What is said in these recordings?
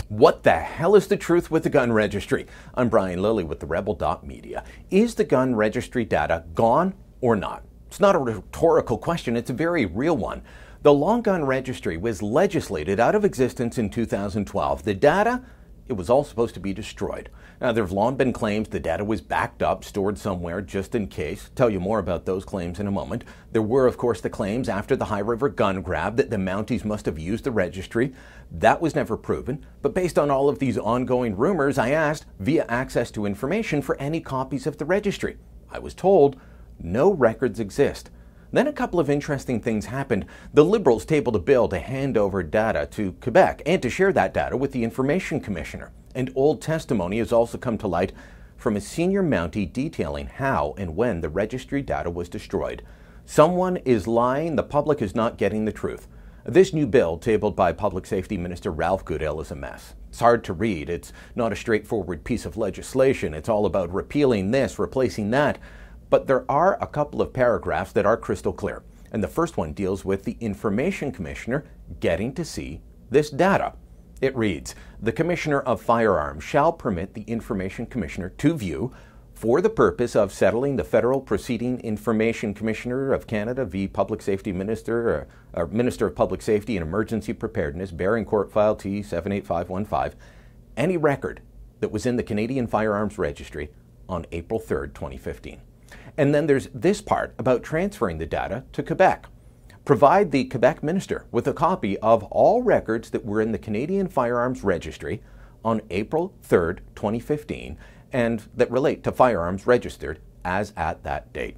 What the hell is the truth with the gun registry? I'm Brian Lilly with the Rebel.media. Is the gun registry data gone or not? It's not a rhetorical question, it's a very real one. The long gun registry was legislated out of existence in 2012. The data, it was all supposed to be destroyed. Now, there have long been claims the data was backed up, stored somewhere just in case. Tell you more about those claims in a moment. There were, of course, the claims after the High River gun grab that the Mounties must have used the registry. That was never proven. But based on all of these ongoing rumors, I asked via access to information for any copies of the registry. I was told no records exist. Then a couple of interesting things happened. The Liberals tabled a bill to hand over data to Quebec and to share that data with the Information Commissioner. And old testimony has also come to light from a senior Mountie detailing how and when the registry data was destroyed. Someone is lying. The public is not getting the truth. This new bill, tabled by Public Safety Minister Ralph Goodale, is a mess. It's hard to read. It's not a straightforward piece of legislation. It's all about repealing this, replacing that. But there are a couple of paragraphs that are crystal clear. And the first one deals with the Information Commissioner getting to see this data. It reads, "The Commissioner of Firearms shall permit the Information Commissioner to view, for the purpose of settling the Federal Proceeding Information Commissioner of Canada v. Public Safety Minister, or Minister of Public Safety and Emergency Preparedness, bearing court file T78515, any record that was in the Canadian Firearms Registry on April 3rd, 2015. And then there's this part about transferring the data to Quebec. Provide the Quebec minister with a copy of all records that were in the Canadian Firearms Registry on April 3rd, 2015, and that relate to firearms registered as at that date."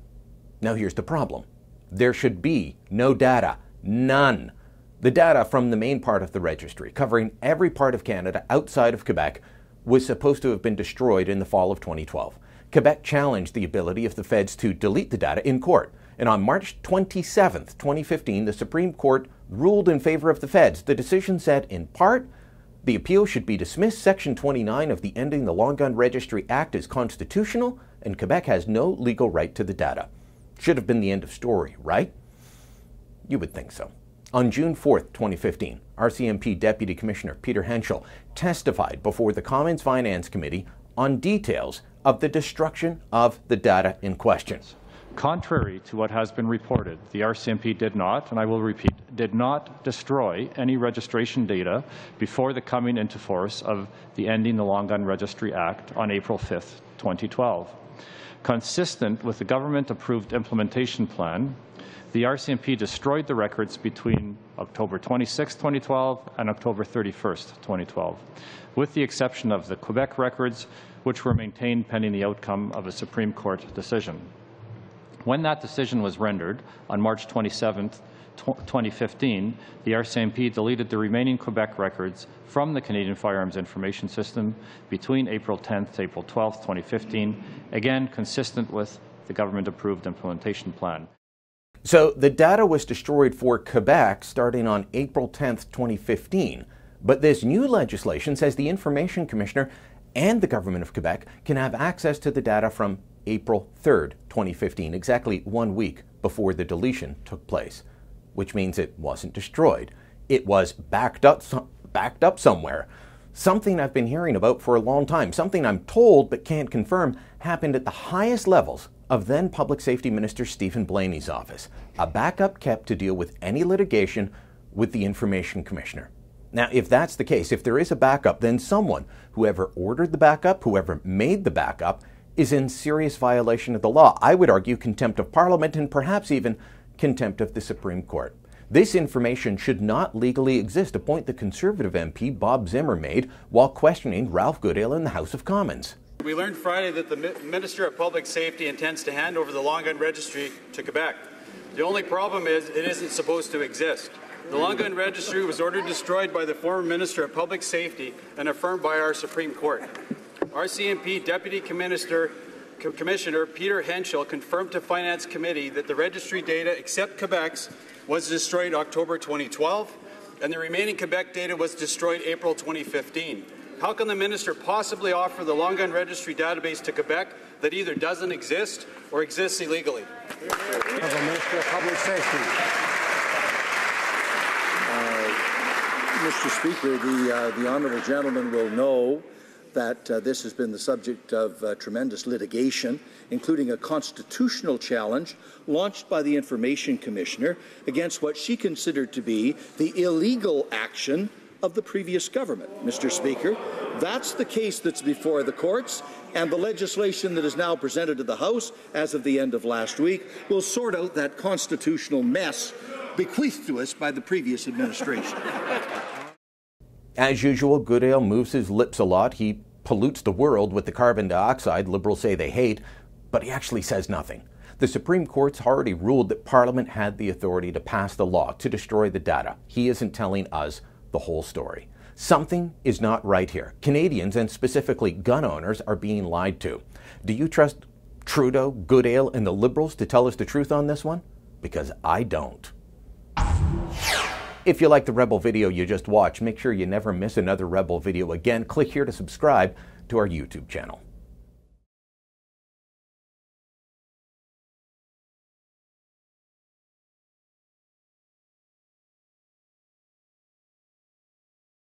Now here's the problem. There should be no data. None. The data from the main part of the registry, covering every part of Canada outside of Quebec, was supposed to have been destroyed in the fall of 2012. Quebec challenged the ability of the feds to delete the data in court. And on March 27th, 2015, the Supreme Court ruled in favor of the feds. The decision said, in part, the appeal should be dismissed. Section 29 of the Ending the Long Gun Registry Act is constitutional, and Quebec has no legal right to the data. Should have been the end of story, right? You would think so. On June 4th, 2015, RCMP Deputy Commissioner Peter Henschel testified before the Commons Finance Committee on details of the destruction of the data in question. Contrary to what has been reported, the RCMP did not, and I will repeat, did not destroy any registration data before the coming into force of the Ending the Long Gun Registry Act on April 5th, 2012. Consistent with the government-approved implementation plan, the RCMP destroyed the records between October 26, 2012 and October 31st, 2012, with the exception of the Quebec records, which were maintained pending the outcome of a Supreme Court decision. When that decision was rendered on March 27, 2015, the RCMP deleted the remaining Quebec records from the Canadian Firearms Information System between April 10th to April 12th, 2015, again consistent with the government-approved implementation plan. So the data was destroyed for Quebec starting on April 10th, 2015. But this new legislation says the Information Commissioner and the Government of Quebec can have access to the data from April 3rd, 2015, exactly 1 week before the deletion took place, which means it wasn't destroyed. It was backed up somewhere. Something I've been hearing about for a long time, something I'm told but can't confirm happened at the highest levels of then Public Safety Minister Stephen Blaney's office. A backup kept to deal with any litigation with the Information Commissioner. Now, if that's the case, if there is a backup, then someone, whoever ordered the backup, whoever made the backup, is in serious violation of the law. I would argue contempt of Parliament and perhaps even contempt of the Supreme Court. This information should not legally exist, a point the Conservative MP Bob Zimmer made while questioning Ralph Goodale in the House of Commons. We learned Friday that the Minister of Public Safety intends to hand over the Long Gun Registry to Quebec. The only problem is it isn't supposed to exist. The Long Gun Registry was ordered destroyed by the former Minister of Public Safety and affirmed by our Supreme Court. RCMP Deputy Commissioner Peter Henschel confirmed to Finance Committee that the registry data, except Quebec's, was destroyed October 2012, and the remaining Quebec data was destroyed April 2015. How can the minister possibly offer the Long Gun Registry database to Quebec that either doesn't exist or exists illegally? Minister of Public Safety. Mr. Speaker, the honourable gentleman will know that this has been the subject of tremendous litigation, including a constitutional challenge launched by the Information Commissioner against what she considered to be the illegal action of the previous government. Mr. Speaker, that's the case that's before the courts, and the legislation that is now presented to the House as of the end of last week will sort out that constitutional mess bequeathed to us by the previous administration. As usual, Goodale moves his lips a lot. He pollutes the world with the carbon dioxide Liberals say they hate, but he actually says nothing. The Supreme Court's already ruled that Parliament had the authority to pass the law to destroy the data. He isn't telling us the whole story. Something is not right here. Canadians, and specifically gun owners, are being lied to. Do you trust Trudeau, Goodale, and the Liberals to tell us the truth on this one? Because I don't. If you like the Rebel video you just watched, make sure you never miss another Rebel video again. Click here to subscribe to our YouTube channel.